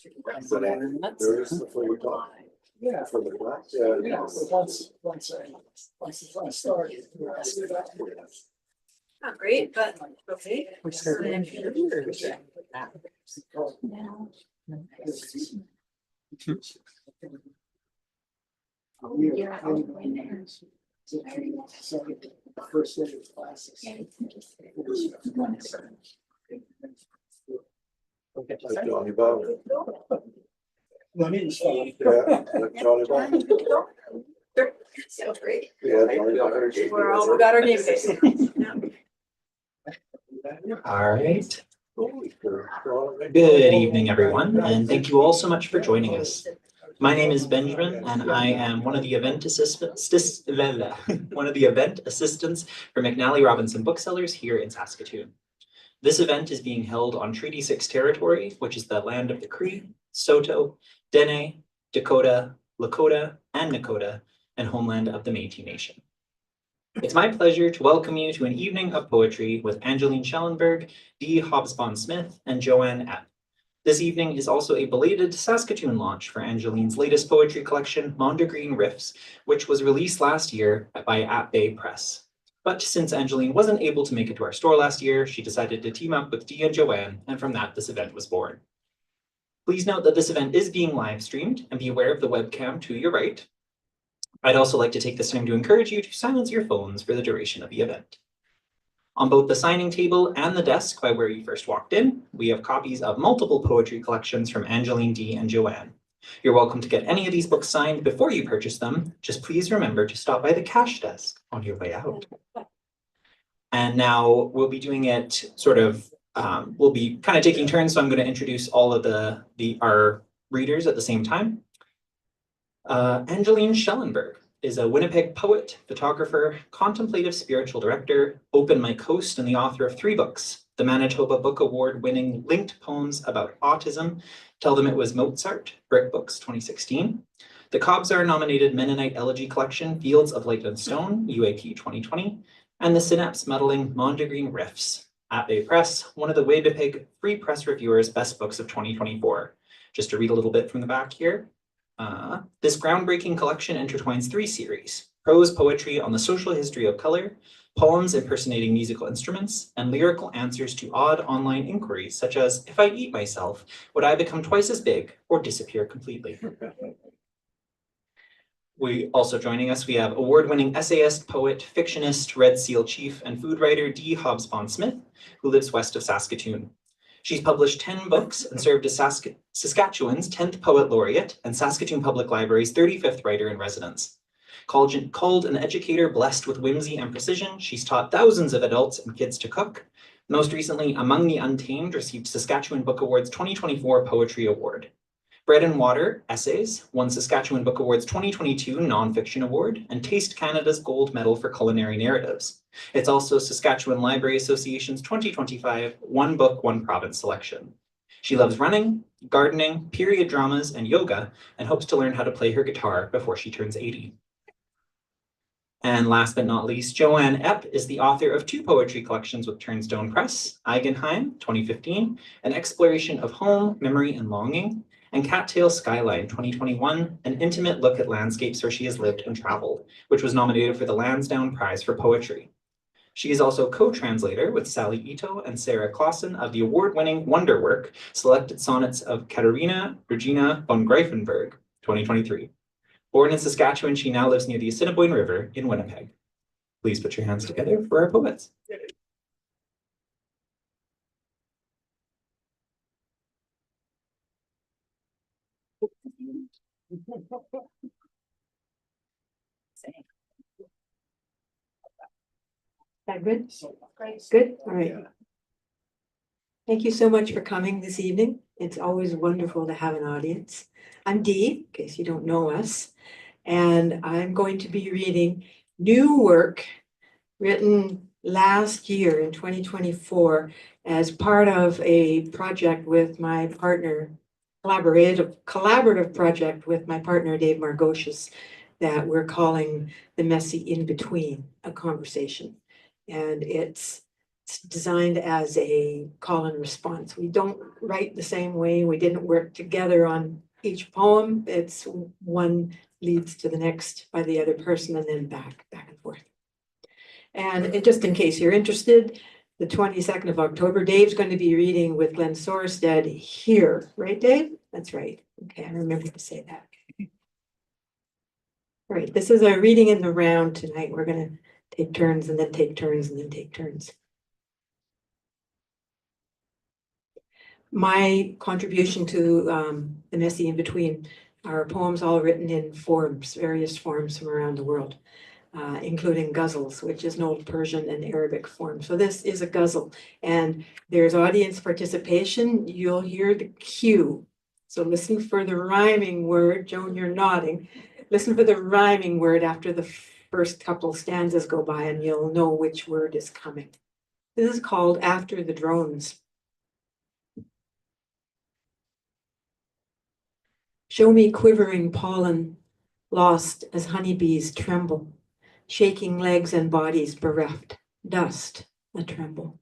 There is before you talk. Yeah, for the black. Yeah, once I start. Not great, but okay. First day of classes. Like Johnny Bob. Let me start. Yeah, like Johnny Bob. Sounds great. Yeah, Johnny Bob. We got our name fixed. All right. Good evening, everyone, and thank you all so much for joining us. My name is Benjamin, and I am one of the event assistants for McNally Robinson Booksellers here in Saskatoon. This event is being held on Treaty 6 territory, which is the land of the Cree, Saulteaux, Dene, Dakota, Lakota, and Nakota, and homeland of the Métis Nation. It's my pleasure to welcome you to an evening of poetry with Angeline Schellenberg, dee Hobsbawn-Smith, and Joanne Epp. This evening is also a belated Saskatoon launch for Angeline's latest poetry collection, Mondegreen Riffs, which was released last year by At Bay Press. But since Angeline wasn't able to make it to our store last year, she decided to team up with Dee and Joanne, and from that, this event was born. Please note that this event is being live streamed, and be aware of the webcam to your right. I'd also like to take this time to encourage you to silence your phones for the duration of the event. On both the signing table and the desk by where you first walked in, we have copies of multiple poetry collections from Angeline, Dee, and Joanne. You're welcome to get any of these books signed before you purchase them. Just please remember to stop by the cash desk on your way out. And now we'll be doing it sort of, we'll be kind of taking turns, so I'm going to introduce all of our readers at the same time. Angeline Schellenberg is a Winnipeg poet, photographer, contemplative spiritual director, open mic host, and the author of 3 books: the Manitoba Book Award-winning linked poems about autism, Tell Them It Was Mozart, Brick Books 2016, the KOBZAR-nominated Mennonite elegy collection, Fields of Light and Stone, UAP 2020, and the synapse-muddling Mondegreen Riffs, At Bay Press, one of the Winnipeg Free Press Reviewers' best books of 2024. Just to read a little bit from the back here. This groundbreaking collection intertwines 3 series: prose poetry on the social history of color, poems impersonating musical instruments, and lyrical answers to odd online inquiries such as, if I eat myself, would I become twice as big or disappear completely? Joining us, we have award-winning essayist, poet, fictionist, Red Seal chief, and food writer dee Hobsbawn-Smith, who lives west of Saskatoon. She's published 10 books and served as Saskatchewan's 10th Poet Laureate and Saskatoon Public Library's 35th Writer in Residence. Called an educator blessed with whimsy and precision, she's taught thousands of adults and kids to cook. Most recently, Among the Untamed received Saskatchewan Book Awards 2024 Poetry Award. Bread and Water Essays won Saskatchewan Book Awards 2022 Nonfiction Award and Taste Canada's Gold Medal for Culinary Narratives. It's also Saskatchewan Library Association's 2025 One Book, One Province selection. She loves running, gardening, period dramas, and yoga, and hopes to learn how to play her guitar before she turns 80. And last but not least, Joanne Epp is the author of 2 poetry collections with Turnstone Press, Eigenheim, 2015, An Exploration of Home, Memory, and Longing, and Cattail Skyline 2021, an intimate look at landscapes where she has lived and traveled, which was nominated for the Lansdowne Prize for Poetry. She is also co-translator with Sally Ito and Sarah Clausen of the award-winning Wonderwork, Selected Sonnets of Katarina Regina von Greifenberg, 2023. Born in Saskatchewan, she now lives near the Assiniboine River in Winnipeg. Please put your hands together for our poets. That good? Good? All right. Thank you so much for coming this evening. It's always wonderful to have an audience. I'm Dee, in case you don't know us, and I'm going to be reading new work written last year in 2024 as part of a project with my partner, collaborative project with my partner, Dave Margocious, that we're calling The Messy In-Between, a Conversation. And it's It's designed as a call and response. We don't write the same way. We didn't work together on each poem. It's one leads to the next by the other person and then back and forth. And just in case you're interested, the 22nd of October, Dave's going to be reading with Glenn Sorsted here, right, Dave? That's right. Okay, I remember to say that. All right, this is our reading in the round tonight. We're going to take turns and then take turns and then take turns. My contribution to the messy in between are poems all written in forms, various forms from around the world, including ghazals, which is an old Persian and Arabic form. So this is a ghazal, and there's audience participation. You'll hear the cue. So listen for the rhyming word. Joan, you're nodding. Listen for the rhyming word after the first couple stanzas go by, and you'll know which word is coming. This is called After the Drones. Show me quivering pollen, lost as honeybees tremble, shaking legs and bodies bereft, dust a tremble.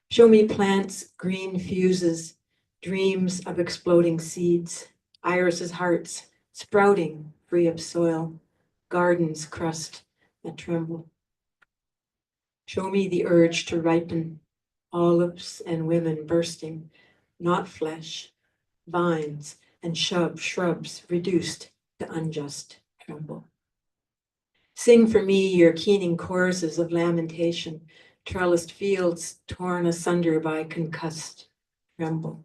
Show me plants, green fuses, dreams of exploding seeds, irises' hearts, sprouting free of soil, gardens crust a tremble. Show me the urge to ripen, olives and women bursting, not flesh, vines, and shrubs reduced to unjust tremble. Sing for me your keening choruses of lamentation, trellised fields torn asunder by concussed tremble.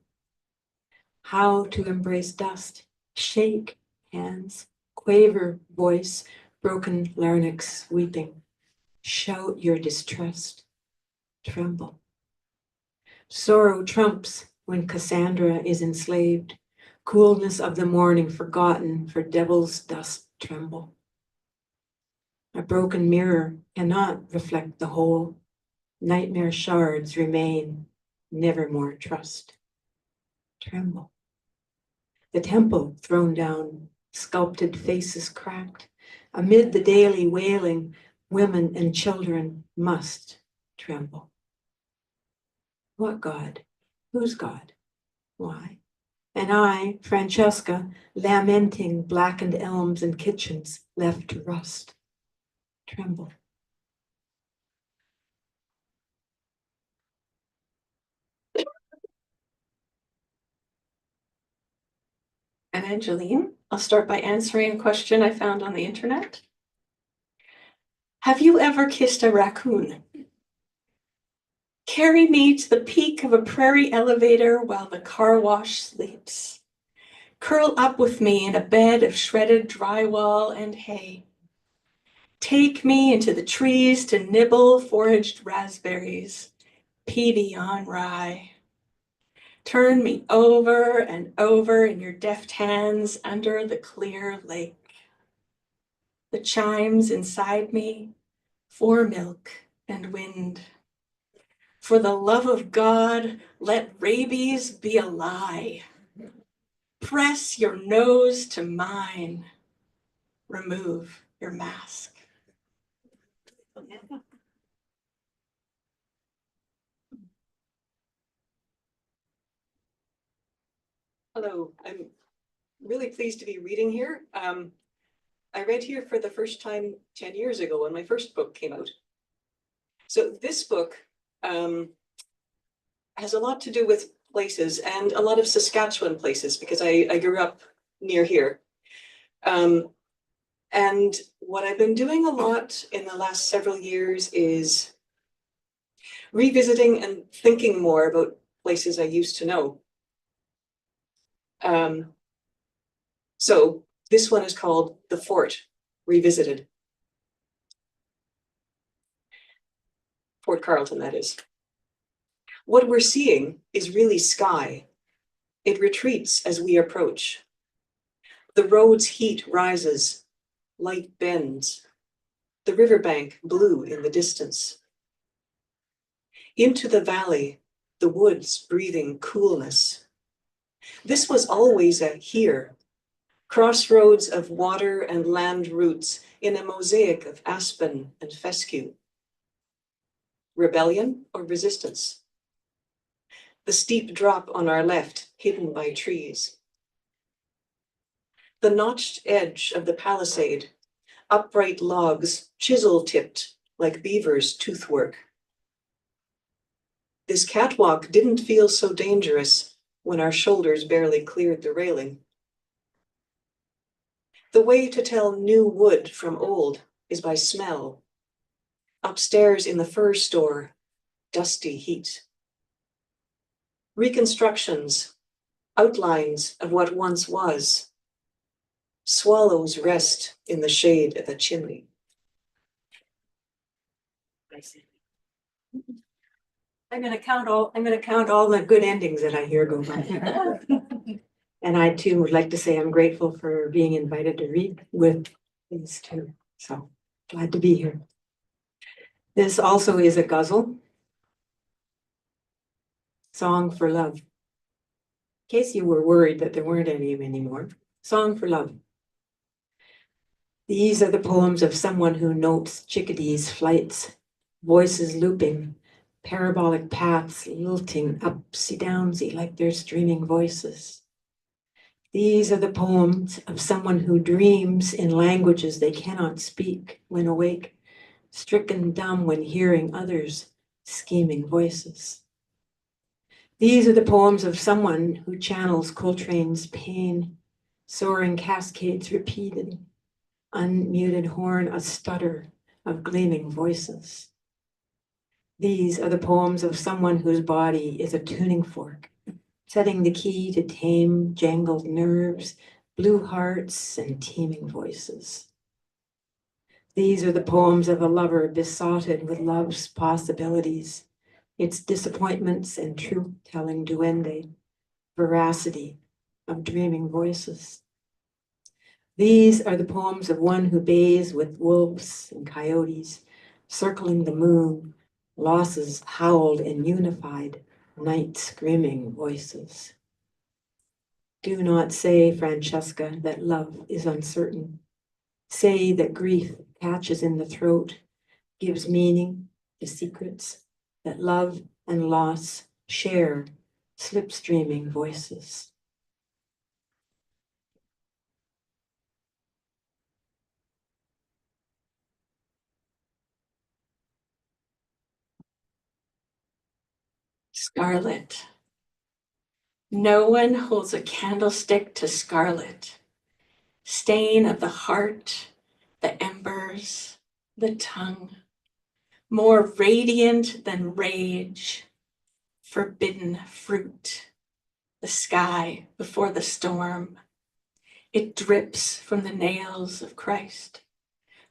How to embrace dust, shake hands, quaver voice, broken larynx weeping, shout your distrust, tremble. Sorrow trumps when Cassandra is enslaved, coolness of the morning forgotten for devil's dust tremble. A broken mirror cannot reflect the whole. Nightmare shards remain, nevermore trust. Tremble. The temple thrown down, sculpted faces cracked. Amid the daily wailing, women and children must tremble. What God? Whose God? Why? And I, Francesca, lamenting blackened elms and kitchens left to rust. Tremble. I'm Angeline. I'll start by answering a question I found on the internet. Have you ever kissed a raccoon? Carry me to the peak of a prairie elevator while the car wash sleeps. Curl up with me in a bed of shredded drywall and hay. Take me into the trees to nibble foraged raspberries, peaty on rye. Turn me over and over in your deft hands under the clear lake. The chimes inside me, for milk and wind. For the love of God, let rabies be a lie. Press your nose to mine. Remove your mask. Hello, I'm really pleased to be reading here. I read here for the first time 10 years ago when my first book came out. So this book has a lot to do with places and a lot of Saskatchewan places because I grew up near here. And what I've been doing a lot in the last several years is revisiting and thinking more about places I used to know. So this one is called The Fort Revisited. Fort Carleton, that is. What we're seeing is really sky. It retreats as we approach. The road's heat rises, light bends. The riverbank blue in the distance. Into the valley, the woods breathing coolness. This was always a here, crossroads of water and land roots in a mosaic of aspen and fescue. rebellion or resistance. The steep drop on our left, hidden by trees. The notched edge of the palisade, upright logs, chisel-tipped like beavers' toothwork. This catwalk didn't feel so dangerous when our shoulders barely cleared the railing. The way to tell new wood from old is by smell. Upstairs in the fur store, dusty heat. Reconstructions, outlines of what once was. Swallows rest in the shade of a chimney. I'm gonna count all the good endings that I hear go by. And I too would like to say I'm grateful for being invited to read with these two. So glad to be here. This also is a ghazal. Song for Love. In case you were worried that there weren't any anymore. Song for Love. These are the poems of someone who notes chickadees' flights, voices looping, parabolic paths lilting upsy-downsy like they're streaming voices. These are the poems of someone who dreams in languages they cannot speak when awake, stricken dumb when hearing others' scheming voices. These are the poems of someone who channels Coltrane's pain, soaring cascades repeated, unmuted horn a stutter of gleaming voices. These are the poems of someone whose body is a tuning fork, setting the key to tame jangled nerves, blue hearts, and teeming voices. These are the poems of a lover besotted with love's possibilities, its disappointments and truth-telling duende, veracity of dreaming voices. These are the poems of one who bathes with wolves and coyotes, circling the moon, losses howled in unified, night screaming voices. Do not say, Francesca, that love is uncertain. Say that grief catches in the throat, gives meaning to secrets, that love and loss share slipstreaming voices. Scarlet. No one holds a candlestick to scarlet. Stain of the heart, the embers, the tongue. More radiant than rage. Forbidden fruit. The sky before the storm. It drips from the nails of Christ.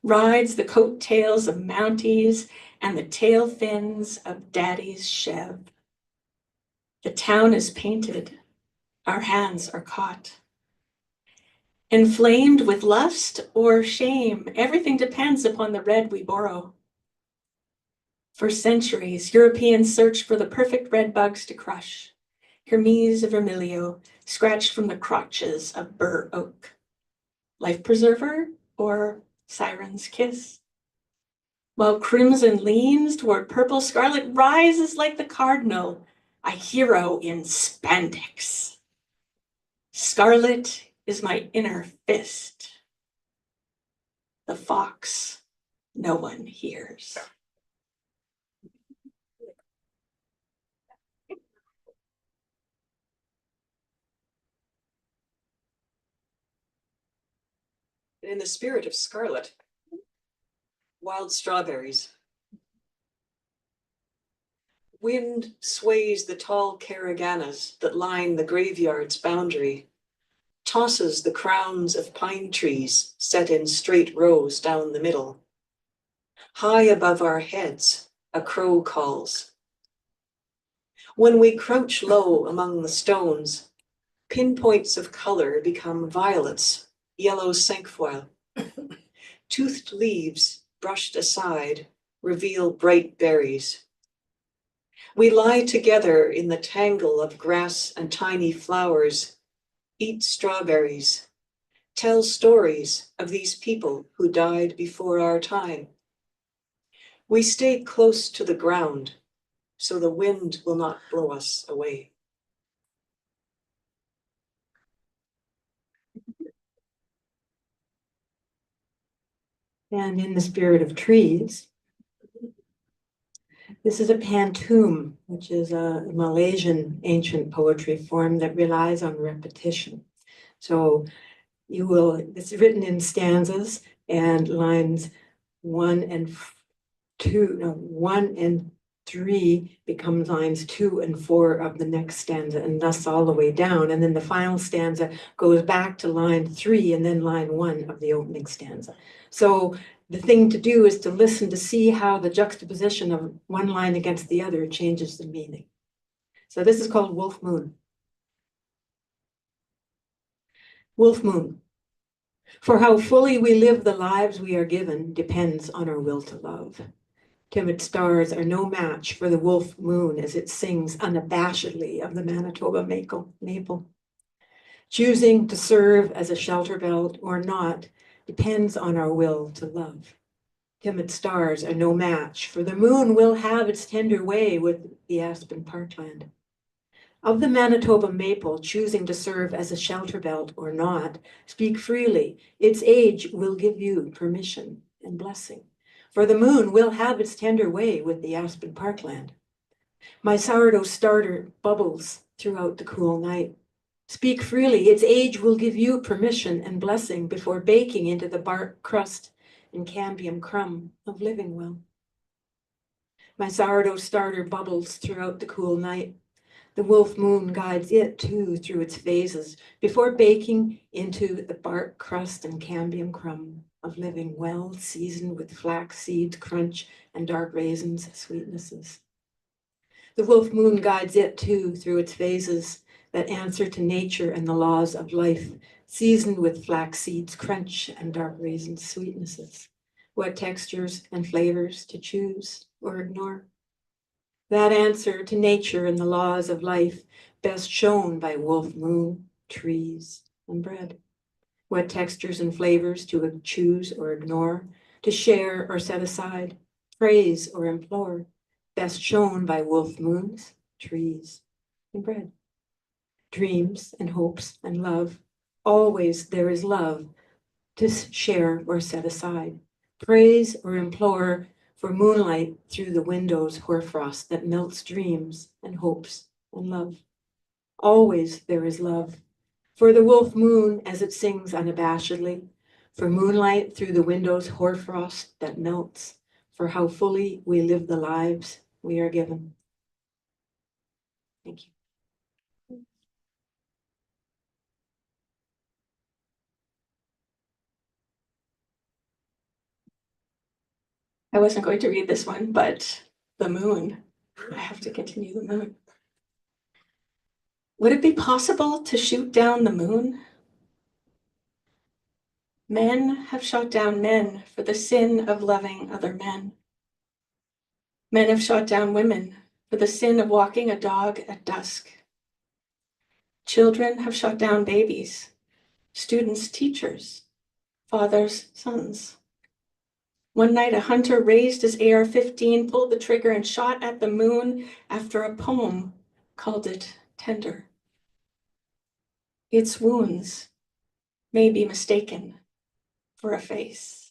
Rides the coattails of Mounties and the tail fins of Daddy's Chev. The town is painted, our hands are caught. Inflamed with lust or shame, everything depends upon the red we borrow. For centuries, Europeans searched for the perfect red bugs to crush. Hermes vermilio, scratched from the crotches of bur oak. Life preserver or siren's kiss? While crimson leans toward purple, scarlet rises like the cardinal, a hero in spandex. Scarlet is my inner fist. The fox no one hears. In the spirit of scarlet, wild strawberries. Wind sways the tall caraganas that line the graveyard's boundary, tosses the crowns of pine trees set in straight rows down the middle. High above our heads, a crow calls. When we crouch low among the stones, pinpoints of color become violets, yellow cinquefoil. Toothed leaves, brushed aside, reveal bright berries. We lie together in the tangle of grass and tiny flowers, eat strawberries, tell stories of these people who died before our time. We stay close to the ground so the wind will not blow us away. And in the spirit of trees, this is a pantoum, which is a Malaysian ancient poetry form that relies on repetition. So it's written in stanzas, and lines 1 and 3 becomes lines 2 and 4 of the next stanza, and thus all the way down. And then the final stanza goes back to line 3 and then line 1 of the opening stanza. So the thing to do is to listen to see how the juxtaposition of one line against the other changes the meaning. So this is called Wolf Moon. Wolf Moon. For how fully we live the lives we are given depends on our will to love. Timid stars are no match for the wolf moon as it sings unabashedly of the Manitoba maple. Choosing to serve as a shelter belt or not depends on our will to love. Timid stars are no match, for the moon will have its tender way with the aspen parkland. Of the Manitoba maple choosing to serve as a shelter belt or not, speak freely. Its age will give you permission and blessing. For the moon will have its tender way with the aspen parkland. My sourdough starter bubbles throughout the cool night. Speak freely. Its age will give you permission and blessing before baking into the bark crust and cambium crumb of living well. My sourdough starter bubbles throughout the cool night. The wolf moon guides it too through its phases before baking into the bark crust and cambium crumb of living well, seasoned with flax seeds, crunch, and dark raisins, sweetnesses. The wolf moon guides it too through its phases that answer to nature and the laws of life, seasoned with flax seeds, crunch, and dark raisins, sweetnesses. What textures and flavors to choose or ignore. That answer to nature and the laws of life best shown by wolf moon, trees, and bread. What textures and flavors to choose or ignore, to share or set aside, praise or implore, best shown by wolf moons, trees, and bread. Dreams and hopes and love, always there is love to share or set aside, praise or implore, for moonlight through the windows hoarfrost that melts dreams and hopes and love. Always there is love. For the wolf moon as it sings unabashedly, for moonlight through the windows hoarfrost that melts, for how fully we live the lives we are given. Thank you. I wasn't going to read this one, but the moon. I have to continue the moon. Would it be possible to shoot down the moon? Men have shot down men for the sin of loving other men. Men have shot down women for the sin of walking a dog at dusk. Children have shot down babies, students, teachers, fathers, sons. One night, a hunter raised his AR-15, pulled the trigger, and shot at the moon after a poem called it tender. Its wounds may be mistaken for a face.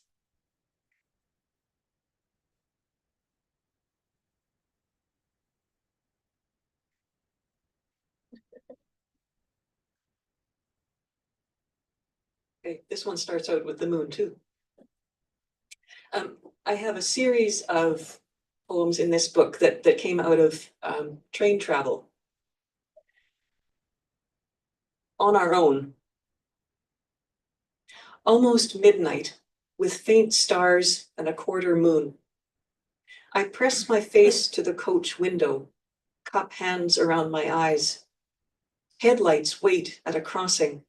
Okay, this one starts out with the moon too. I have a series of poems in this book that came out of train travel on our own. Almost midnight, with faint stars and a quarter moon. I press my face to the coach window, cup hands around my eyes. Headlights wait at a crossing.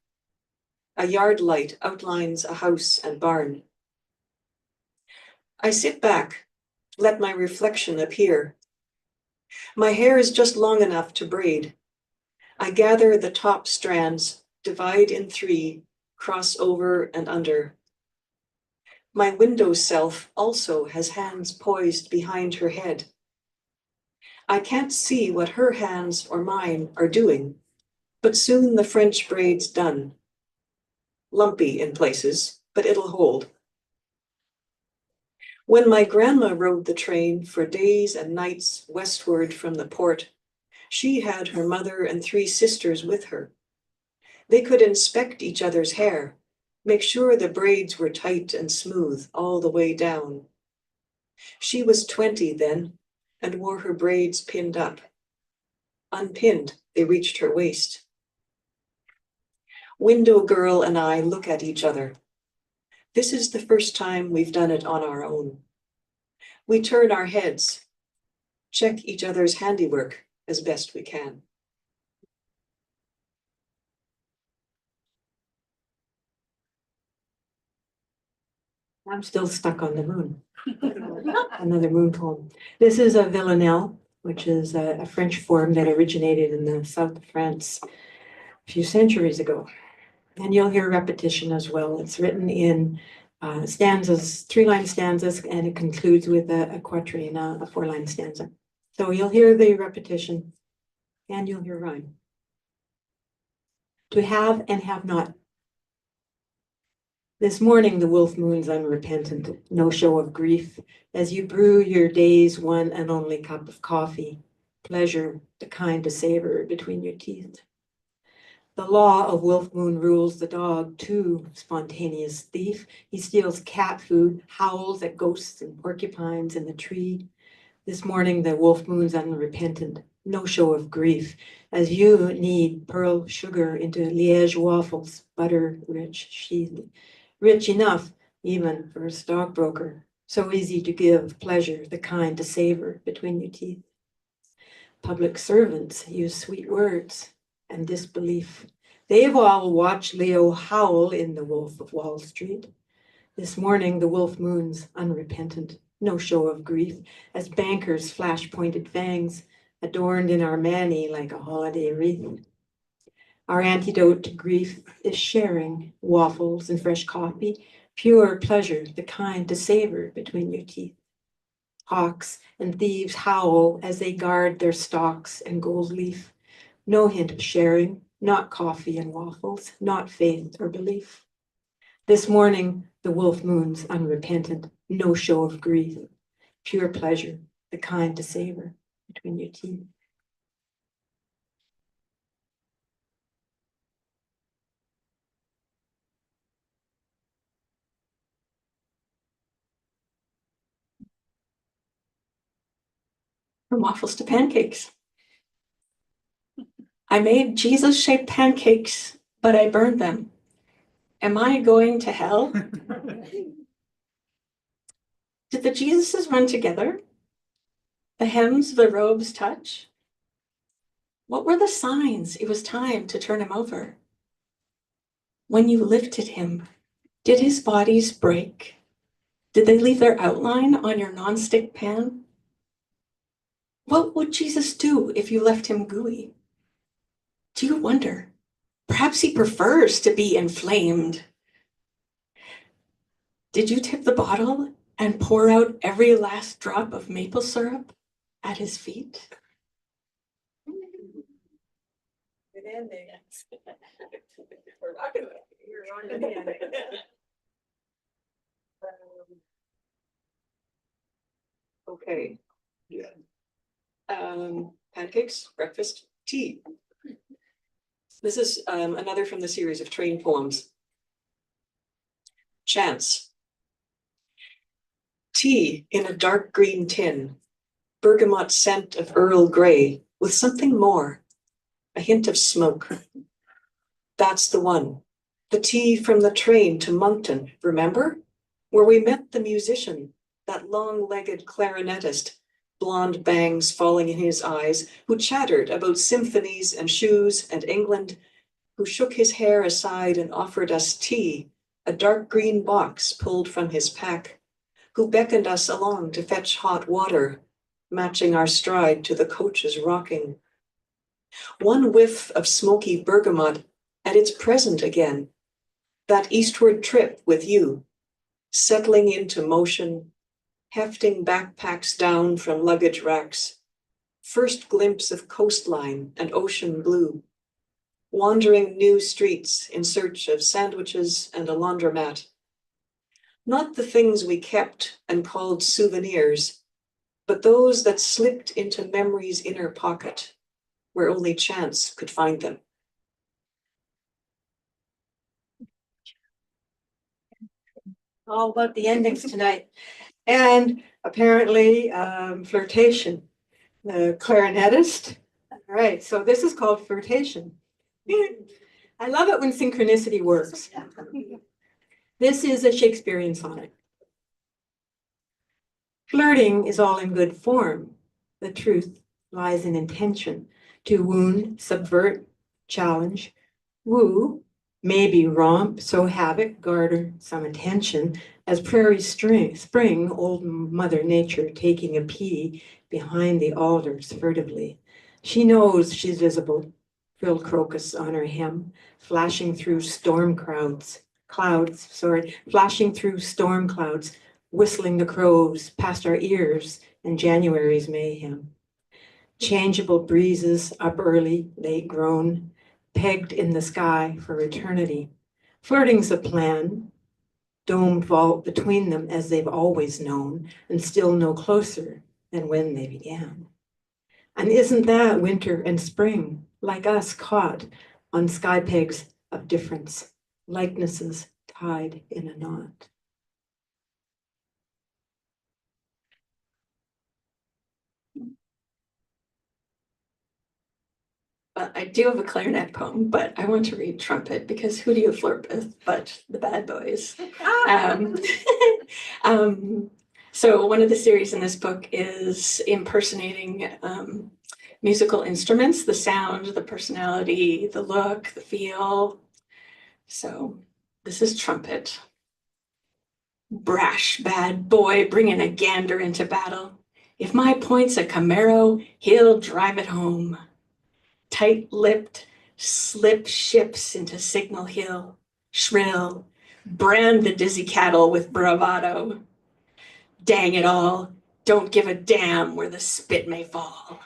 A yard light outlines a house and barn. I sit back, let my reflection appear. My hair is just long enough to braid. I gather the top strands, divide in 3, cross over and under. My window self also has hands poised behind her head. I can't see what her hands or mine are doing, but soon the French braid's done. Lumpy in places, but it'll hold. When my grandma rode the train for days and nights westward from the port, she had her mother and 3 sisters with her. They could inspect each other's hair, make sure the braids were tight and smooth all the way down. She was 20 then and wore her braids pinned up. Unpinned, they reached her waist. Window girl and I look at each other. This is the first time we've done it on our own. We turn our heads, check each other's handiwork as best we can. I'm still stuck on the moon. Another moon poem. This is a villanelle, which is a French form that originated in the south of France a few centuries ago. And you'll hear repetition as well. It's written in stanzas, 3-line stanzas, and it concludes with a quatrain, a 4-line stanza. So you'll hear the repetition and you'll hear rhyme. To have and have not. This morning the wolf moon's unrepentant, no show of grief, as you brew your day's one and only cup of coffee, pleasure, the kind to savor between your teeth. The law of wolf moon rules the dog too, spontaneous thief. He steals cat food, howls at ghosts and porcupines in the tree. This morning the wolf moon's unrepentant, no show of grief, as you knead pearl sugar into Liège waffles, butter rich, sheathed. Rich enough, even for a stockbroker. So easy to give pleasure, the kind to savor between your teeth. Public servants use sweet words and disbelief. They've all watched Leo howl in The Wolf of Wall Street. This morning, the wolf moon's unrepentant, no show of grief, as bankers flash pointed fangs, adorned in Armani like a holiday wreath. Our antidote to grief is sharing waffles and fresh coffee, pure pleasure, the kind to savor between your teeth. Hawks and thieves howl as they guard their stalks and gold leaf. No hint of sharing, not coffee and waffles, not faith or belief. This morning, the wolf moon's unrepentant, no show of grief, pure pleasure, the kind to savor between your teeth. From waffles to pancakes. I made Jesus-shaped pancakes, but I burned them. Am I going to hell? Did the Jesuses run together? The hems of the robes touch? What were the signs it was time to turn him over? When you lifted him, did his bodies break? Did they leave their outline on your nonstick pan? What would Jesus do if you left him gooey? Do you wonder? Perhaps he prefers to be inflamed. Did you tip the bottle and pour out every last drop of maple syrup at his feet? Good ending. We're rocking it. You're on the end. Okay. Yeah. Pancakes, breakfast, tea. This is another from the series of train poems. Chance. Tea in a dark green tin, bergamot scent of Earl Grey with something more, a hint of smoke. That's the one. The tea from the train to Moncton, remember? Where we met the musician, that long-legged clarinetist, blonde bangs falling in his eyes, who chattered about symphonies and shoes and England, who shook his hair aside and offered us tea, a dark green box pulled from his pack, who beckoned us along to fetch hot water, matching our stride to the coach's rocking. One whiff of smoky bergamot, and it's present again. That eastward trip with you, settling into motion, hefting backpacks down from luggage racks, first glimpse of coastline and ocean blue, wandering new streets in search of sandwiches and a laundromat. Not the things we kept and called souvenirs, but those that slipped into memory's inner pocket, where only chance could find them. All about the endings tonight. And apparently flirtation, the clarinetist. All right, so this is called flirtation. I love it when synchronicity works. This is a Shakespearean sonnet. Flirting is all in good form. The truth lies in intention to wound, subvert, challenge, woo, maybe romp, sow havoc, garner some attention, as prairie spring, old Mother Nature taking a pee behind the alders furtively. She knows she's visible, frilled crocus on her hem, flashing through storm clouds, flashing through storm clouds, whistling the crows past our ears in January's mayhem. Changeable breezes up early, late grown, pegged in the sky for eternity. Flirting's a plan, domed vault between them as they've always known, and still no closer than when they began. And isn't that winter and spring, like us caught on sky pegs of difference, likenesses tied in a knot? I do have a clarinet poem, but I want to read trumpet because who do you flirt with but the bad boys? So one of the series in this book is impersonating musical instruments, the sound, the personality, the look, the feel. So this is trumpet. Brash bad boy bringing a gander into battle. If my point's a Camaro, he'll drive it home. Tight-lipped, slip ships into Signal Hill, shrill, brand the dizzy cattle with bravado. Dang it all, don't give a damn where the spit may fall.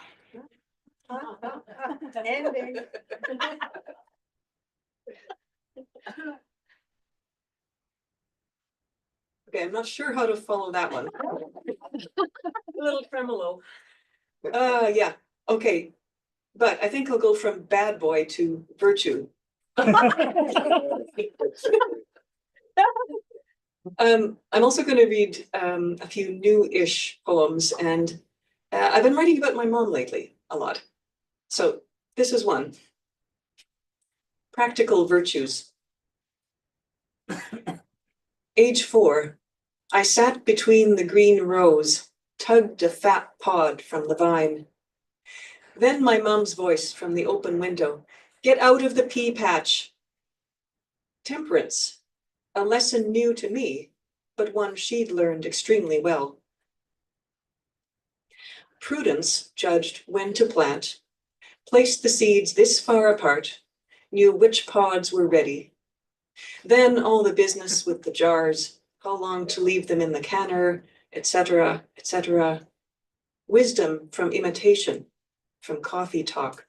Ending. Okay, I'm not sure how to follow that one. A little tremolo. Yeah, okay. But I think I'll go from bad boy to virtue. I'm also going to read a few new-ish poems, and I've been writing about my mom lately a lot. So this is one. Practical virtues. Age 4, I sat between the green rows, tugged a fat pod from the vine. Then my mom's voice from the open window, get out of the pea patch. Temperance, a lesson new to me, but one she'd learned extremely well. Prudence judged when to plant, placed the seeds this far apart, knew which pods were ready. Then all the business with the jars, how long to leave them in the canner, etc., etc. Wisdom from imitation, from coffee talk.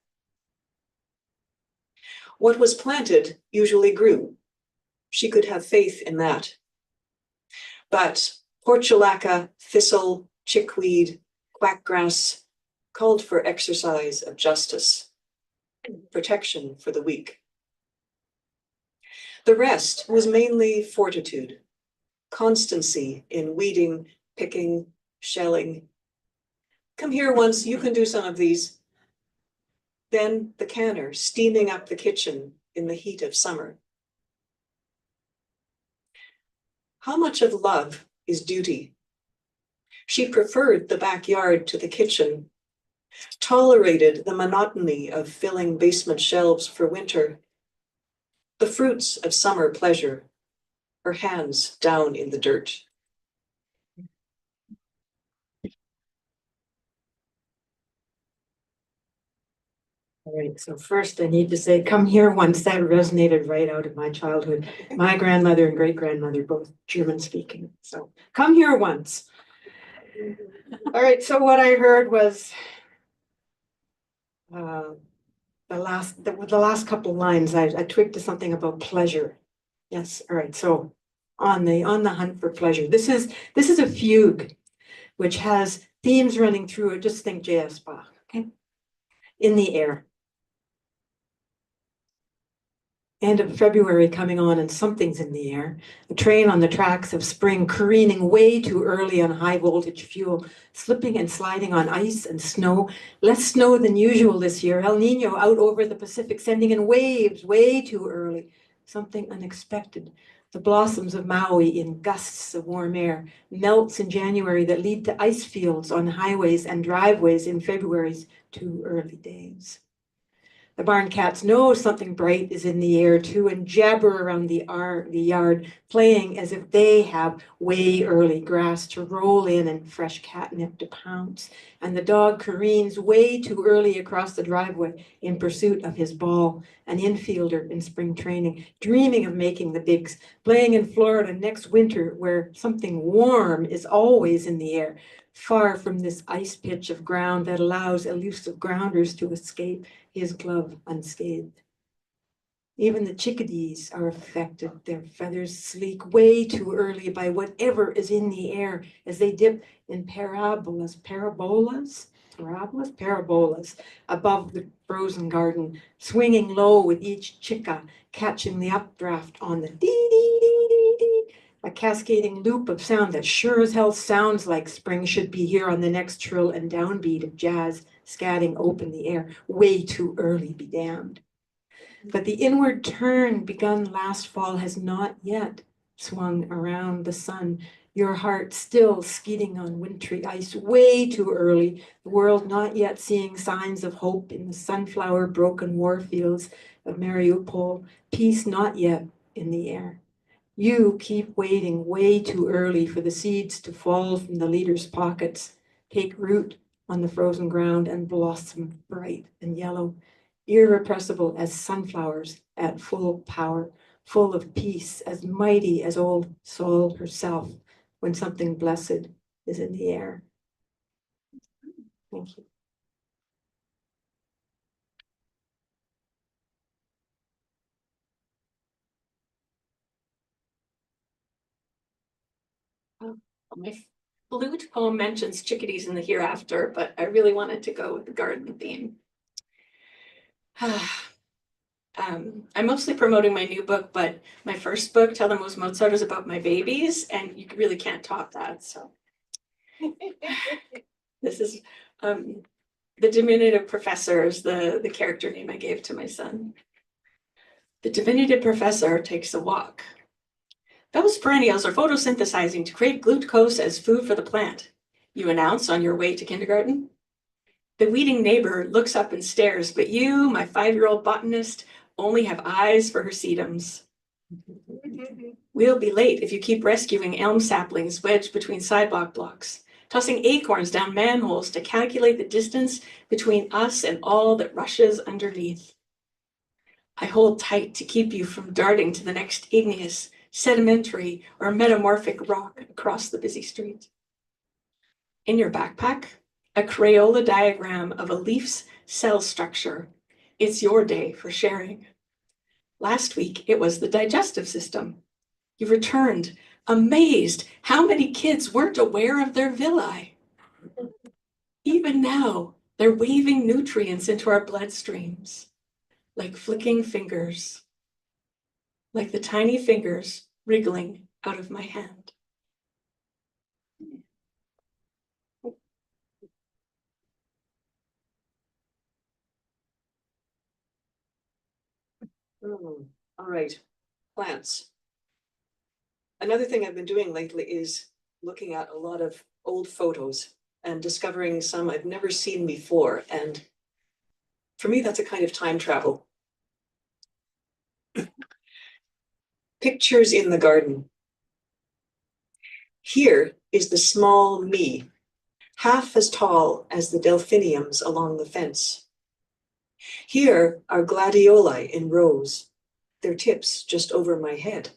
What was planted usually grew. She could have faith in that. But portulaca, thistle, chickweed, quackgrass called for exercise of justice, protection for the weak. The rest was mainly fortitude, constancy in weeding, picking, shelling. Come here once, you can do some of these. Then the canner steaming up the kitchen in the heat of summer. How much of love is duty? She preferred the backyard to the kitchen, tolerated the monotony of filling basement shelves for winter, the fruits of summer pleasure, her hands down in the dirt. All right, so first I need to say, come here once, that resonated right out of my childhood. My grandmother and great-grandmother, both German speaking, so come here once. All right, so what I heard was the last couple lines, I twigged to something about pleasure. Yes, all right, so on the hunt for pleasure. This is a fugue, which has themes running through it. Just think J.S. Bach, okay? In the air. End of February coming on and something's in the air. A train on the tracks of spring careening way too early on high voltage fuel, slipping and sliding on ice and snow. Less snow than usual this year. El Nino out over the Pacific sending in waves way too early. Something unexpected. The blossoms of Maui in gusts of warm air. Melts in January that lead to ice fields on highways and driveways in February's too early days. The barn cats know something bright is in the air too and jabber around the yard, playing as if they have way early grass to roll in and fresh catnip to pounce. And the dog careens way too early across the driveway in pursuit of his ball, an infielder in spring training, dreaming of making the bigs, playing in Florida next winter where something warm is always in the air, far from this ice pitch of ground that allows elusive grounders to escape his glove unscathed. Even the chickadees are affected, their feathers sleek way too early by whatever is in the air as they dip in parabolas above the frozen garden, swinging low with each chicka, catching the updraft on the dee-dee-dee-dee-dee, a cascading loop of sound that sure as hell sounds like spring should be here on the next trill and downbeat of jazz scatting open the air, way too early be damned. But the inward turn begun last fall has not yet swung around the sun, your heart still skidding on wintry ice way too early, the world not yet seeing signs of hope in the sunflower broken war fields of Mariupol, peace not yet in the air. You keep waiting way too early for the seeds to fall from the leaders' pockets, take root on the frozen ground and blossom bright and yellow, irrepressible as sunflowers at full power, full of peace, as mighty as old Sol herself when something blessed is in the air. Thank you. My flute poem mentions chickadees in the hereafter, but I really wanted to go with the garden theme. I'm mostly promoting my new book, but my first book, Tell Them It Was Mozart, is about my babies, and you really can't top that. So this is the diminutive professor is the character name I gave to my son. The diminutive professor takes a walk. Those perennials are photosynthesizing to create glucose as food for the plant, you announce on your way to kindergarten. The weeding neighbor looks up and stares, but you, my 5-year-old botanist, only have eyes for her sedums. We'll be late if you keep rescuing elm saplings wedged between sidewalk blocks, tossing acorns down manholes to calculate the distance between us and all that rushes underneath. I hold tight to keep you from darting to the next igneous, sedimentary, or metamorphic rock across the busy street. In your backpack, a Crayola diagram of a leaf's cell structure. It's your day for sharing. Last week, it was the digestive system. You returned, amazed how many kids weren't aware of their villi. Even now, they're waving nutrients into our bloodstreams, like flicking fingers, like the tiny fingers wriggling out of my hand. All right, plants. Another thing I've been doing lately is looking at a lot of old photos and discovering some I've never seen before. And for me, that's a kind of time travel. Pictures in the garden. Here is the small me, half as tall as the delphiniums along the fence. Here are gladioli in rows, their tips just over my head.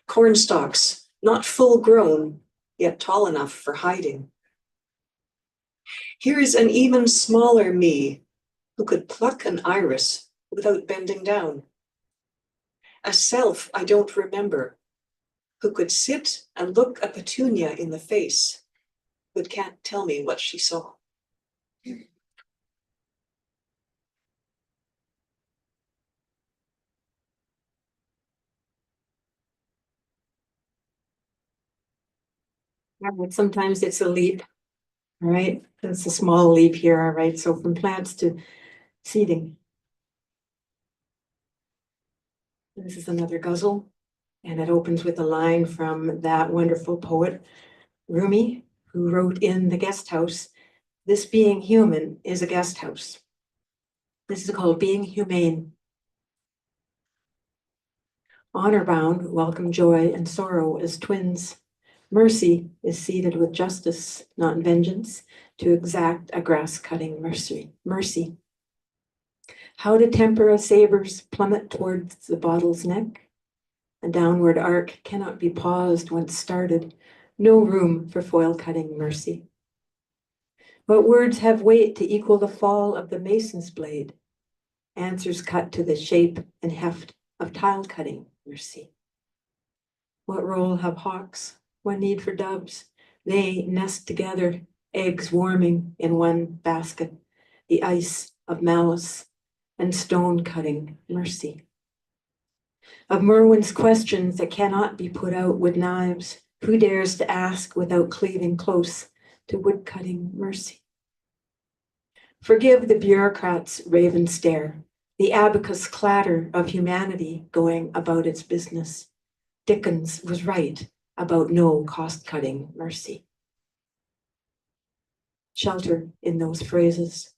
Corn stalks, not full grown, yet tall enough for hiding. Here is an even smaller me who could pluck an iris without bending down. A self I don't remember, who could sit and look a petunia in the face, but can't tell me what she saw. But sometimes it's a leap, all right? It's a small leap here, all right? So from plants to seeding. This is another guzzle, and it opens with a line from that wonderful poet, Rumi, who wrote in The Guest House, "This being human is a guest house." This is called Being Humane. Honor bound, welcome joy and sorrow as twins. Mercy is seated with justice, not vengeance, to exact a grass-cutting mercy. How to temper a saber's plummet towards the bottle's neck? A downward arc cannot be paused once started. No room for foil-cutting mercy. But words have weight to equal the fall of the mason's blade. Answers cut to the shape and heft of tile-cutting mercy. What role have hawks? What need for doves? They nest together, eggs warming in one basket, the ice of malice and stone-cutting mercy. Of Merwin's questions that cannot be put out with knives, who dares to ask without cleaving close to wood-cutting mercy? Forgive the bureaucrat's raven stare, the abacus clatter of humanity going about its business. Dickens was right about no cost-cutting mercy. Shelter in those phrases.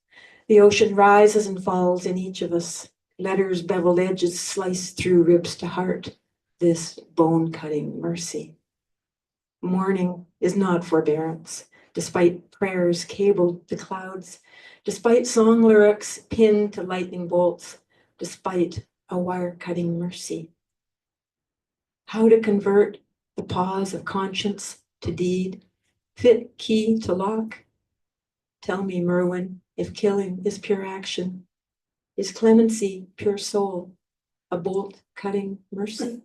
The ocean rises and falls in each of us. Letters' beveled edges slice through ribs to heart. This bone-cutting mercy. Mourning is not forbearance, despite prayers cabled to clouds, despite song lyrics pinned to lightning bolts, despite a wire-cutting mercy. How to convert the pause of conscience to deed, fit key to lock? Tell me, Merwin, if killing is pure action, is clemency pure soul, a bolt-cutting mercy?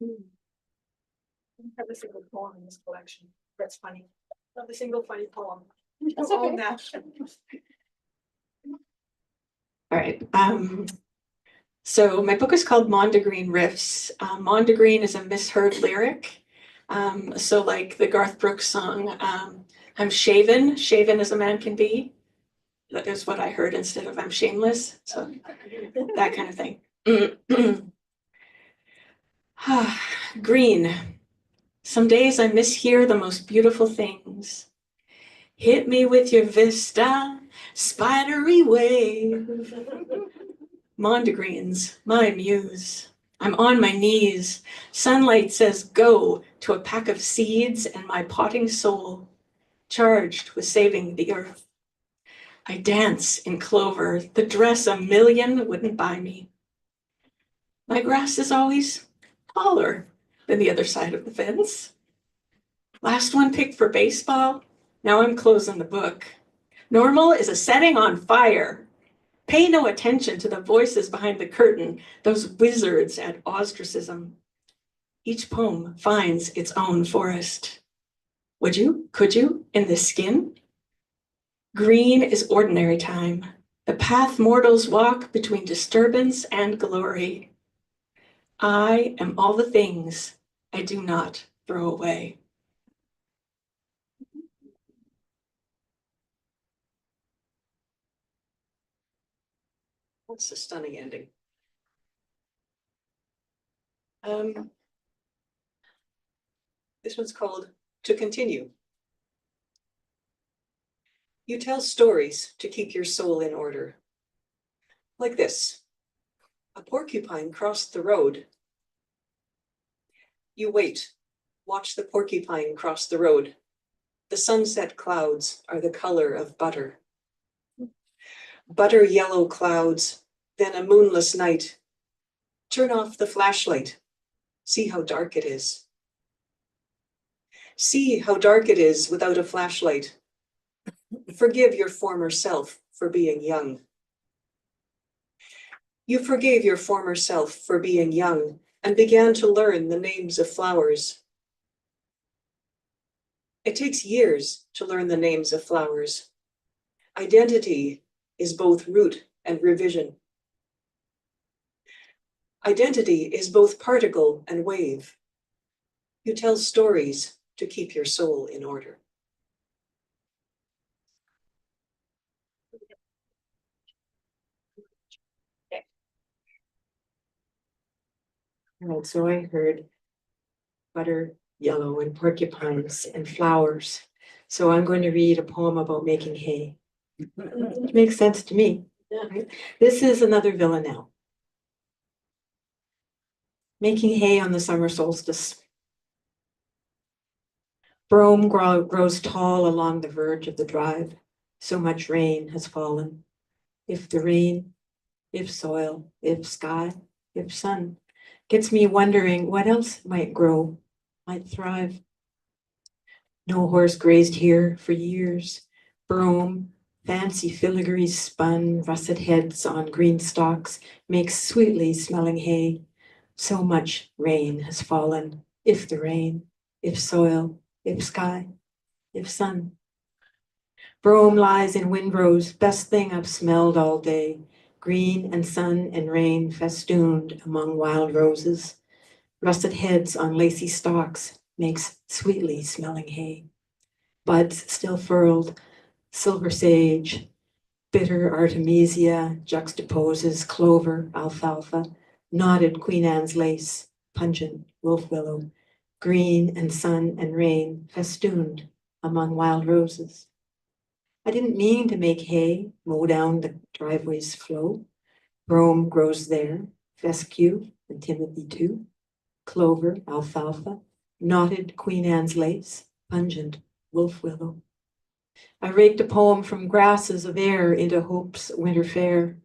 I don't have a single poem in this collection. That's funny. Not a single funny poem. That's All okay. natural. All right. So my book is called Mondegreen Riffs. Mondegreen is a misheard lyric. So like the Garth Brooks song, I'm shaven as a man can be. That is what I heard instead of I'm shameless. So that kind of thing. Green. Some days I mishear the most beautiful things. Hit me with your vista, spidery wave. Mondegreens, my muse. I'm on my knees. Sunlight says go to a pack of seeds and my potting soul, charged with saving the earth. I dance in clover, the dress a million wouldn't buy me. My grass is always taller than the other side of the fence. Last one picked for baseball. Now I'm closing the book. Normal is a setting on fire. Pay no attention to the voices behind the curtain, those wizards at ostracism. Each poem finds its own forest. Would you, could you, in this skin? Green is ordinary time, the path mortals walk between disturbance and glory. I am all the things I do not throw away. That's a stunning ending. This one's called To Continue. You tell stories to keep your soul in order. Like this. A porcupine crossed the road. You wait Watch the porcupine cross the road. The sunset clouds are the color of butter. Butter yellow clouds, then a moonless night. Turn off the flashlight. See how dark it is. See how dark it is without a flashlight. Forgive your former self for being young. You forgave your former self for being young and began to learn the names of flowers. It takes years to learn the names of flowers. Identity is both root and revision. Identity is both particle and wave. You tell stories to keep your soul in order. All right, so I heard butter, yellow, and porcupines and flowers. So I'm going to read a poem about making hay. It makes sense to me. Right? This is another villanelle. Making hay on the summer solstice. Brome grows tall along the verge of the drive. So much rain has fallen. If the rain, if soil, if sky, if sun, gets me wondering what else might grow, might thrive. No horse grazed here for years. Brome, fancy filigrees spun, russet heads on green stalks, makes sweetly smelling hay. So much rain has fallen. If the rain, if soil, if sky, if sun. Brome lies in windrows, best thing I've smelled all day. Green and sun and rain festooned among wild roses. Russet heads on lacy stalks makes sweetly smelling hay. Buds still furled, silver sage, bitter artemisia juxtaposes clover, alfalfa, knotted Queen Anne's lace, pungent wolf willow, green and sun and rain festooned among wild roses. I didn't mean to make hay, mow down the driveway's flow. Brome grows there, fescue and timothy too, clover, alfalfa, knotted Queen Anne's lace, pungent wolf willow. I raked a poem from grasses of air into hope's winter fair.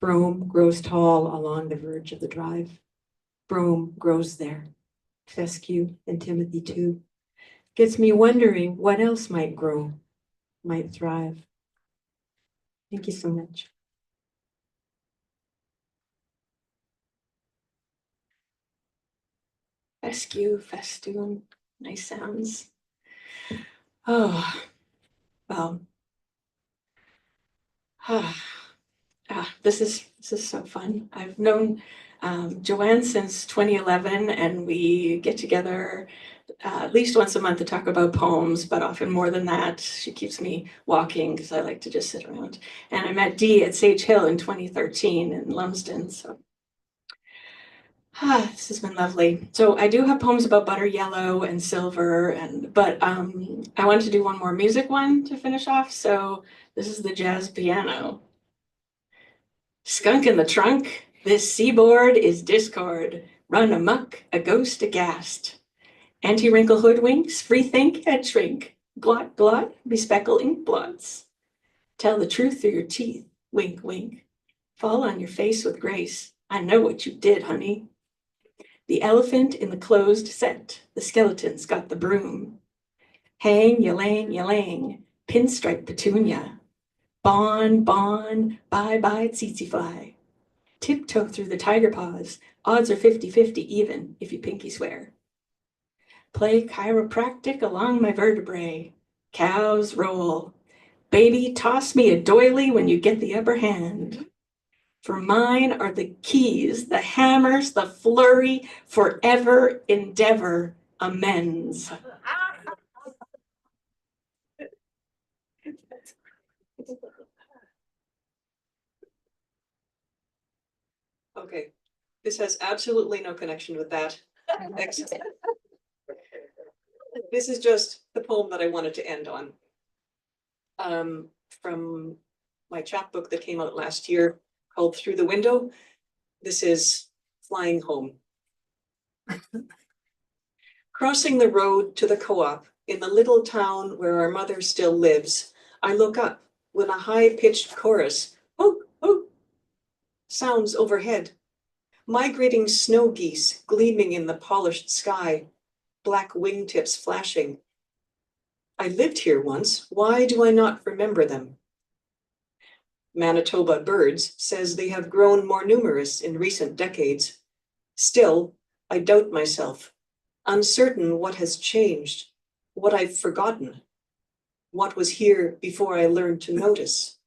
Brome grows tall along the verge of the drive. Brome grows there, fescue and timothy too. Gets me wondering what else might grow, might thrive. Thank you so much. Fescue, festoon, nice sounds. Oh, well. This is so fun. I've known Joanne since 2011, and we get together at least once a month to talk about poems, but often more than that. She keeps me walking because I like to just sit around. And I met Dee at Sage Hill in 2013 in Lumsden. So this has been lovely. So I do have poems about butter yellow and silver, but I wanted to do one more music one to finish off. So this is the jazz piano. Skunk in the trunk, this seaboard is discord. Run amuck, a ghost aghast. Anti-wrinkle hoodwinks, free think, head shrink. Blot, blot, bespeckle ink blots. Tell the truth through your teeth, wink, wink. Fall on your face with grace. I know what you did, honey. The elephant in the closed set, the skeleton's got the broom. Hang, yalang, yalang, pinstripe petunia. Bon, bon, bye, bye, tsetse fly. Tiptoe through the tiger paws. Odds are 50-50 even if you pinky swear. Play chiropractic along my vertebrae. Cows roll. Baby, toss me a doily when you get the upper hand. For mine are the keys, the hammers, the flurry, forever endeavor, amends. Okay, this has absolutely no connection with that. Excellent. This is just the poem that I wanted to end on. From my chapbook that came out last year called Through the Window. This is Flying Home. Crossing the road to the co-op in the little town where our mother still lives, I look up when a high-pitched chorus, "Hook, hook," sounds overhead. Migrating snow geese gleaming in the polished sky, black wingtips flashing. I lived here once, why do I not remember them? Manitoba Birds says they have grown more numerous in recent decades. Still, I doubt myself, uncertain what has changed, what I've forgotten, what was here before I learned to notice.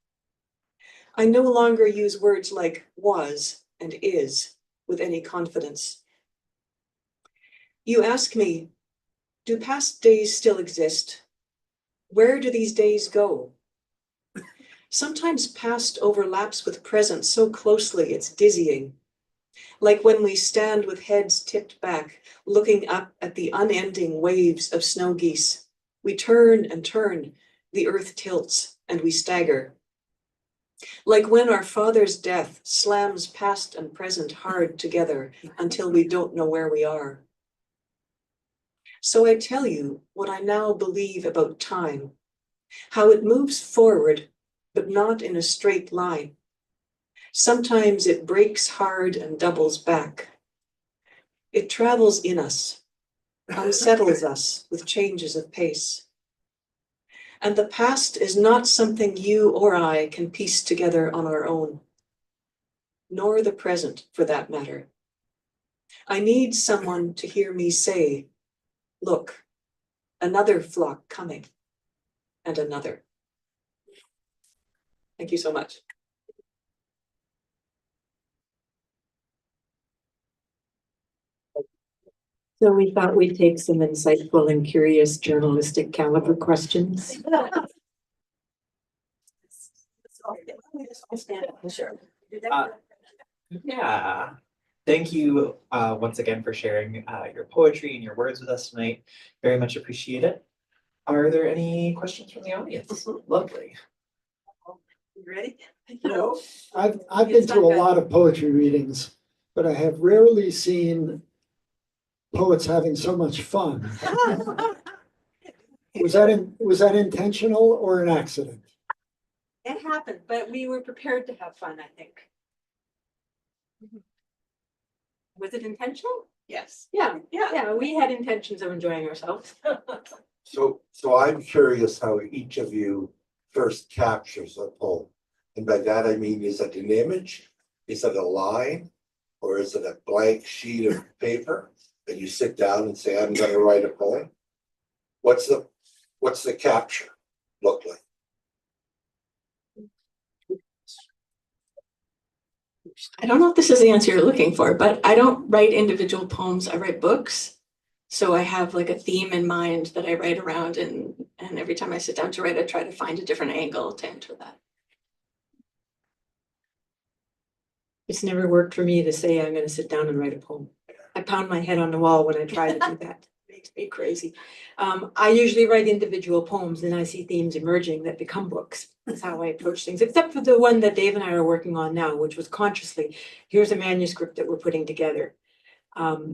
I no longer use words like was and is with any confidence. You ask me, do past days still exist? Where do these days go? Sometimes past overlaps with present so closely it's dizzying. Like when we stand with heads tipped back, looking up at the unending waves of snow geese. We turn and turn, the earth tilts, and we stagger. Like when our father's death slams past and present hard together until we don't know where we are. So I tell you what I now believe about time, how it moves forward, but not in a straight line. Sometimes it breaks hard and doubles back. It travels in us, unsettles us with changes of pace. And the past is not something you or I can piece together on our own, nor the present for that matter. I need someone to hear me say, look, another flock coming, and another. Thank you so much. So we thought we'd take some insightful and curious journalistic caliber questions. Yeah. Thank you once again for sharing your poetry and your words with us tonight. Very much appreciate it. Are there any questions from the audience? Lovely. You ready? No, I've been to a lot of poetry readings, but I have rarely seen poets having so much fun. Was that intentional or an accident? It happened, but we were prepared to have fun, I think. Was it intentional? Yes. Yeah, we had intentions of enjoying ourselves. So I'm curious how each of you first captures a poem. And by that I mean, is it an image? Is it a line? Or is it a blank sheet of paper that you sit down and say, I'm gonna write a poem? What's the capture look like? I don't know if this is the answer you're looking for, but I don't write individual poems, I write books. So I have like a theme in mind that I write around, and every time I sit down to write, I try to find a different angle to enter that. It's never worked for me to say I'm going to sit down and write a poem. I pound my head on the wall when I try to do that. It makes me crazy. I usually write individual poems and I see themes emerging that become books. That's how I approach things, except for the one that Dave and I are working on now, which was consciously, here's a manuscript that we're putting together.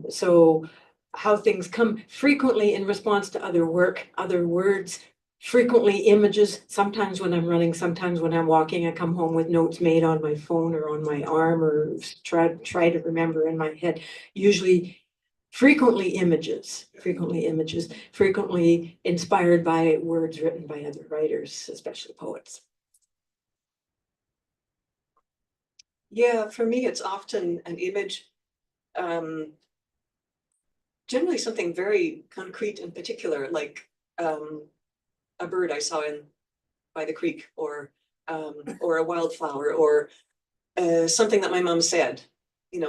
So how things come frequently in response to other work, other words, frequently images, sometimes when I'm running, sometimes when I'm walking, I come home with notes made on my phone or on my arm or try to remember in my head, usually frequently images, frequently inspired by words written by other writers, especially poets. Yeah, for me, it's often an image, generally something very concrete and particular, like a bird I saw by the creek, or a wildflower, or something that my mom said,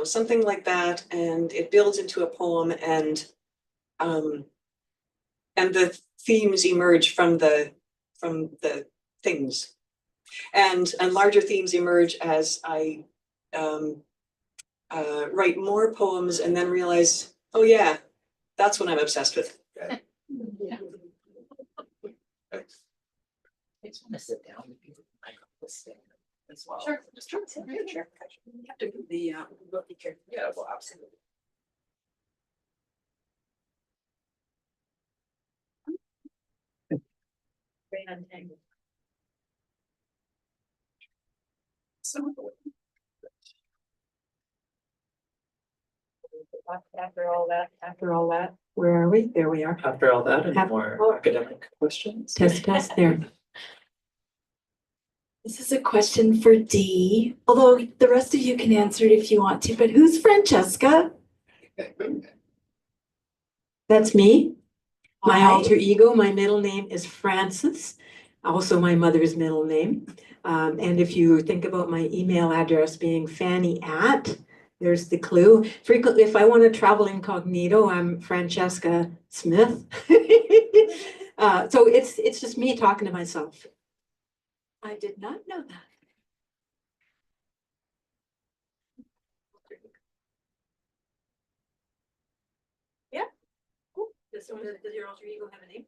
something like that, and it builds into a poem, and the themes emerge from the things, and larger themes emerge as I write more poems, and then realize, oh yeah, that's what I'm obsessed with. Okay. Yeah. I just want to sit down with you. I got this thing as well. Sure. Just trying to see the picture. You have to move the Yeah, well, absolutely. Great untangled. After all that, where are we? There we are. After all that, any Af- more academic questions? Test there. This is a question for Dee, although the rest of you can answer it if you want to, but who's Francesca? That's me. My Why? alter ego, my middle name is Frances, also my mother's middle name. And if you think about my email address being Fanny at, there's the clue. Frequently, if I want to travel incognito, I'm Francesca Smith. So it's just me talking to myself. I did not know that. Does your alter ego have a name?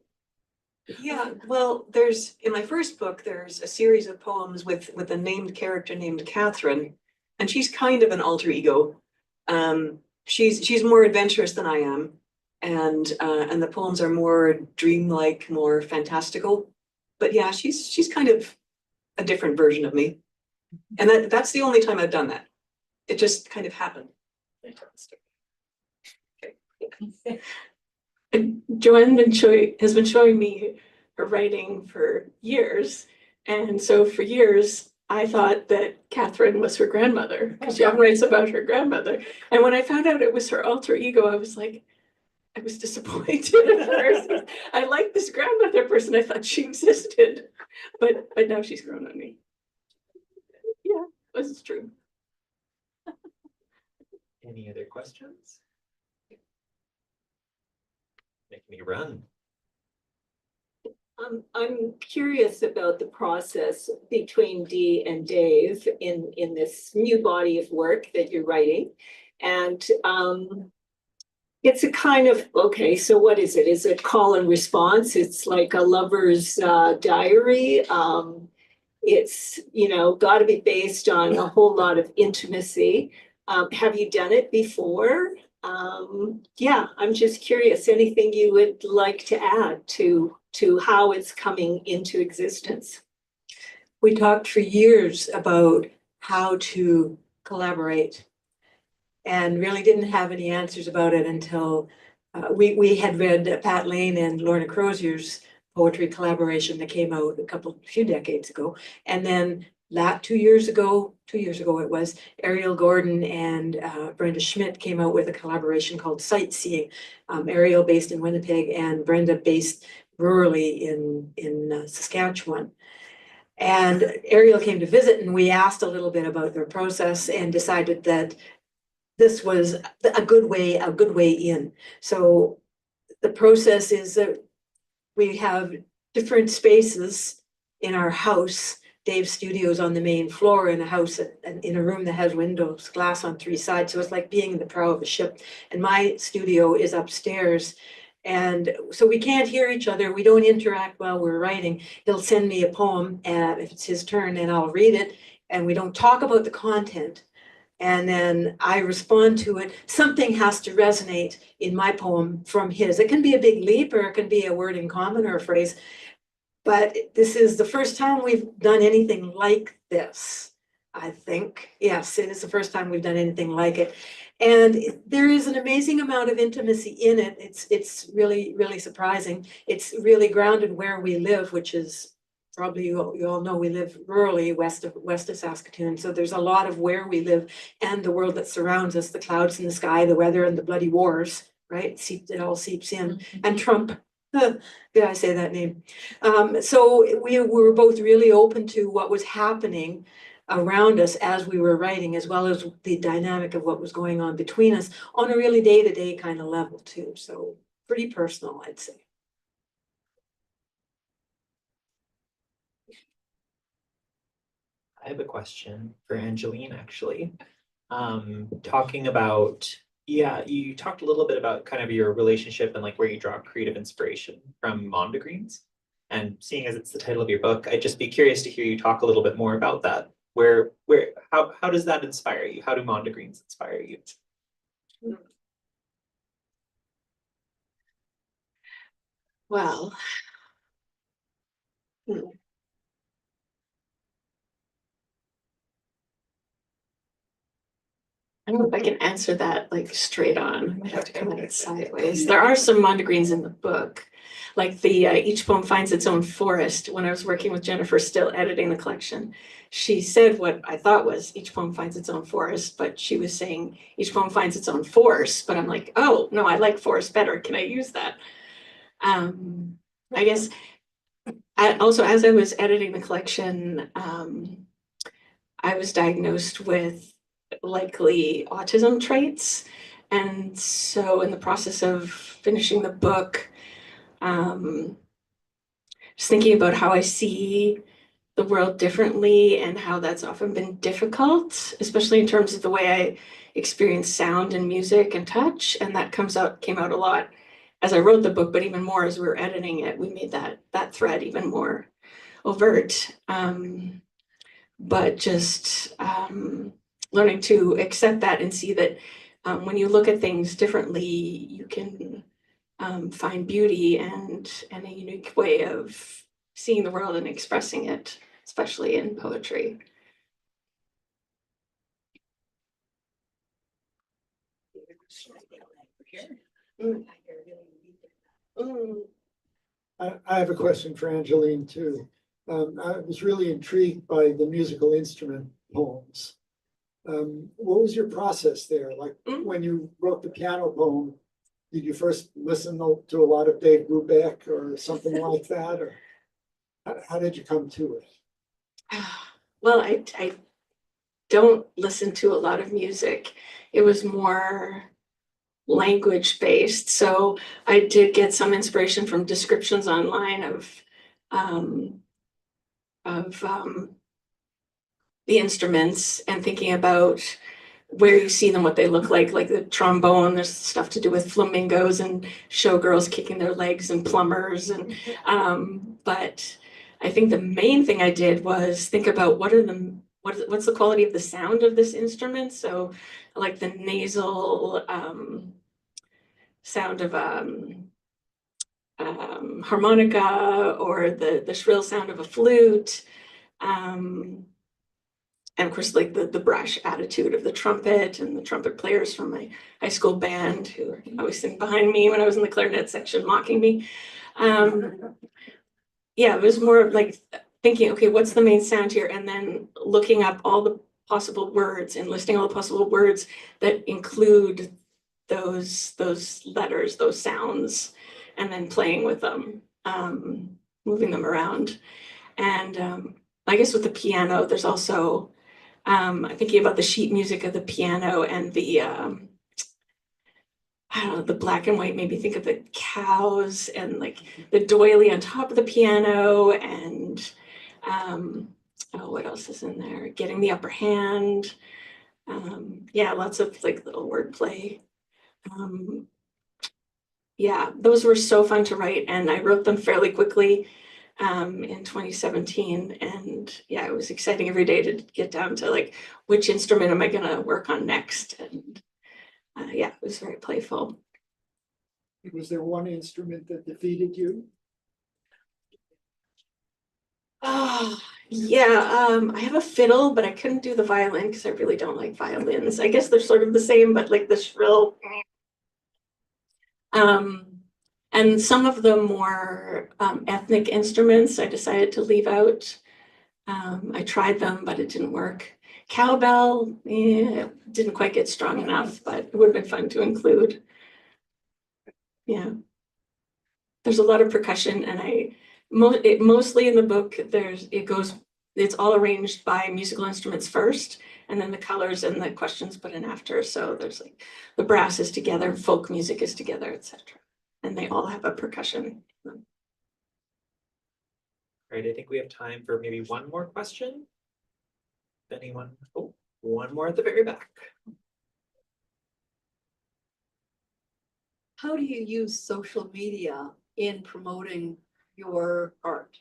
Yeah, well, there's, in my first book, there's a series of poems with a named character named Catherine, and she's kind of an alter ego. She's more adventurous than I am, and the poems are more dreamlike, more fantastical. But yeah, she's kind of a different version of me. And that's the only time I've done that. It just kind of happened. And Joanne has been showing me her writing for years. And so for years, I thought that Catherine was her grandmother because she often writes about her grandmother. And when I found out it was her alter ego, I was like, I was disappointed at first. I liked this grandmother person. I thought she existed, but now she's grown on me. Yeah, this is true. Any other questions? Make me run. I'm curious about the process between Dee and Dave in this new body of work that you're writing. And it's a kind of, okay, so what is it? Is it call and response? It's like a lover's diary. It's, got to be based on a whole lot of intimacy. Have you done it before? Yeah, I'm just curious, anything you would like to add to how it's coming into existence? We talked for years about how to collaborate and really didn't have any answers about it until we had read Pat Lane and Lorna Crozier's poetry collaboration that came out a few decades ago. And then 2 years ago it was, Ariel Gordon and Brenda Schmidt came out with a collaboration called Sightseeing. Ariel based in Winnipeg and Brenda based rurally in Saskatchewan. And Ariel came to visit and we asked a little bit about their process and decided that this was a good way in. So the process is that we have different spaces in our house. Dave's studio is on the main floor in a house in a room that has windows, glass on 3 sides. So it's like being in the prow of a ship. And my studio is upstairs. And so we can't hear each other. We don't interact while we're writing. He'll send me a poem if it's his turn and I'll read it. And we don't talk about the content. And then I respond to it. Something has to resonate in my poem from his. It can be a big leap or it can be a word in common or a phrase. But this is the first time we've done anything like this, I think. Yes, it is the first time we've done anything like it. And there is an amazing amount of intimacy in it. It's really, really surprising. It's really grounded where we live, which is probably you all know we live rurally west of Saskatoon. So there's a lot of where we live and the world that surrounds us, the clouds in the sky, the weather and the bloody wars, right? It all seeps in. And Trump. Did I say that name? So we were both really open to what was happening around us as we were writing, as well as the dynamic of what was going on between us on a really day-to-day kind of level too. So pretty personal, I'd say. I have a question for Angeline, actually. Talking about, you talked a little bit about kind of your relationship and like where you draw creative inspiration from Mondegreens. And seeing as it's the title of your book, I'd just be curious to hear you talk a little bit more about that. How does that inspire you? How do Mondegreens inspire you? Well, I don't know if I can answer that like straight on. I might have to come at it sideways. There are some Mondegreens in the book, like the each poem finds its own forest. When I was working with Jennifer Still editing the collection, she said what I thought was each poem finds its own forest, but she was saying each poem finds its own force. But I'm like, oh no, I like forest better. Can I use that? I guess also as I was editing the collection, I was diagnosed with likely autism traits. And so in the process of finishing the book, just thinking about how I see the world differently and how that's often been difficult, especially in terms of the way I experience sound and music and touch. And that came out a lot as I wrote the book, but even more as we were editing it, we made that thread even more overt. But just learning to accept that and see that when you look at things differently, you can find beauty and a unique way of seeing the world and expressing it, especially in poetry. I have a question for Angeline too. I was really intrigued by the musical instrument poems. What was your process there? Like when you wrote the piano poem, did you first listen to a lot of Dave Brubeck or something like that? Or how did you come to it? Well, I don't listen to a lot of music. It was more language based. So I did get some inspiration from descriptions online of the instruments and thinking about where you see them, what they look like the trombone. There's stuff to do with flamingos and showgirls kicking their legs and plumbers. And but I think the main thing I did was think about what's the quality of the sound of this instrument. So like the nasal sound of harmonica or the shrill sound of a flute. And of course, like the brash attitude of the trumpet and the trumpet players from my high school band who were always sitting behind me when I was in the clarinet section mocking me. Yeah, it was more of like thinking, okay, what's the main sound here? And then looking up all the possible words and listing all the possible words that include those letters, those sounds, and then playing with them, moving them around. And I guess with the piano, there's also I'm thinking about the sheet music of the piano and the I don't know, the black and white made me think of the cows and like the doily on top of the piano and oh, what else is in there? Getting the upper hand. Yeah, lots of like little wordplay. Yeah, those were so fun to write, and I wrote them fairly quickly in 2017. And yeah, it was exciting every day to get down to like, which instrument am I gonna work on next? And yeah, it was very playful. Was there one instrument that defeated you? Oh, yeah, I have a fiddle, but I couldn't do the violin because I really don't like violins. I guess they're sort of the same, but like the shrill. And some of the more ethnic instruments I decided to leave out. I tried them, but it didn't work. Cowbell, didn't quite get strong enough, but it would have been fun to include. Yeah. There's a lot of percussion, and mostly in the book, it's all arranged by musical instruments first, and then the colors and the questions put in after. So there's like the brass is together, folk music is together, etc. And they all have a percussion. Right, I think we have time for maybe one more question. Anyone? Oh, one more at the very back. How do you use social media in promoting your art?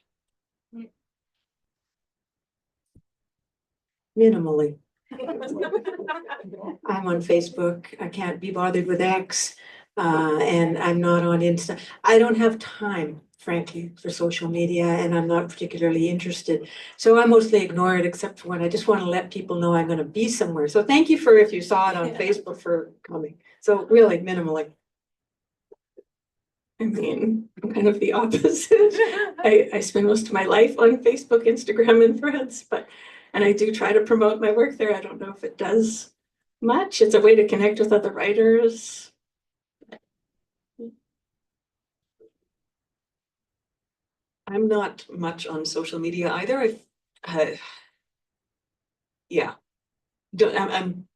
Minimally. I'm on Facebook. I can't be bothered with X. And I'm not on Insta. I don't have time, frankly, for social media, and I'm not particularly interested. So I mostly ignore it, except for when I just want to let people know I'm going to be somewhere. So thank you for, if you saw it on Facebook, for coming. So really minimally. I mean, I'm kind of the opposite. I spend most of my life on Facebook, Instagram, and Threads, and I do try to promote my work there. I don't know if it does much. It's a way to connect with other writers. I'm not much on social media either. Yeah, I'm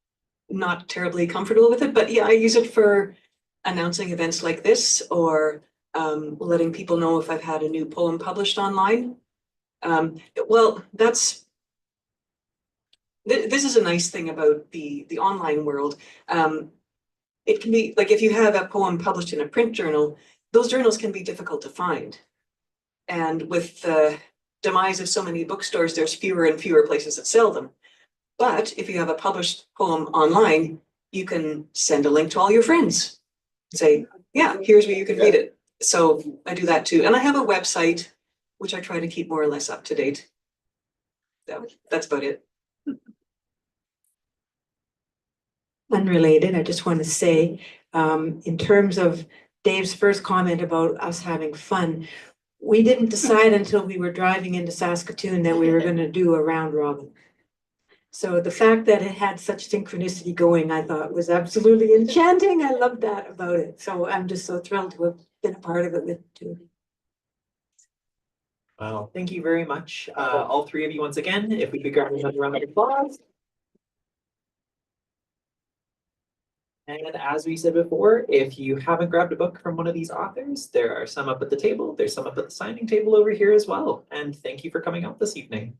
not terribly comfortable with it, but yeah, I use it for announcing events like this, or letting people know if I've had a new poem published online. Well, this is a nice thing about the online world. It can be like, if you have a poem published in a print journal, those journals can be difficult to find. And with the demise of so many bookstores, there's fewer and fewer places that sell them. But if you have a published poem online, you can send a link to all your friends. Say, yeah, here's where you can read it. So I do that too. And I have a website, which I try to keep more or less up to date. So that's about it. Unrelated, I just want to say, in terms of Dave's first comment about us having fun, we didn't decide until we were driving into Saskatoon that we were going to do a round robin. So the fact that it had such synchronicity going, I thought was absolutely enchanting. I loved that about it. So I'm just so thrilled to have been a part of it with you. Well, thank you very much, all three of you once again. If we could grab another round of applause. And as we said before, if you haven't grabbed a book from one of these authors, there are some up at the table. There's some up at the signing table over here as well. And thank you for coming out this evening.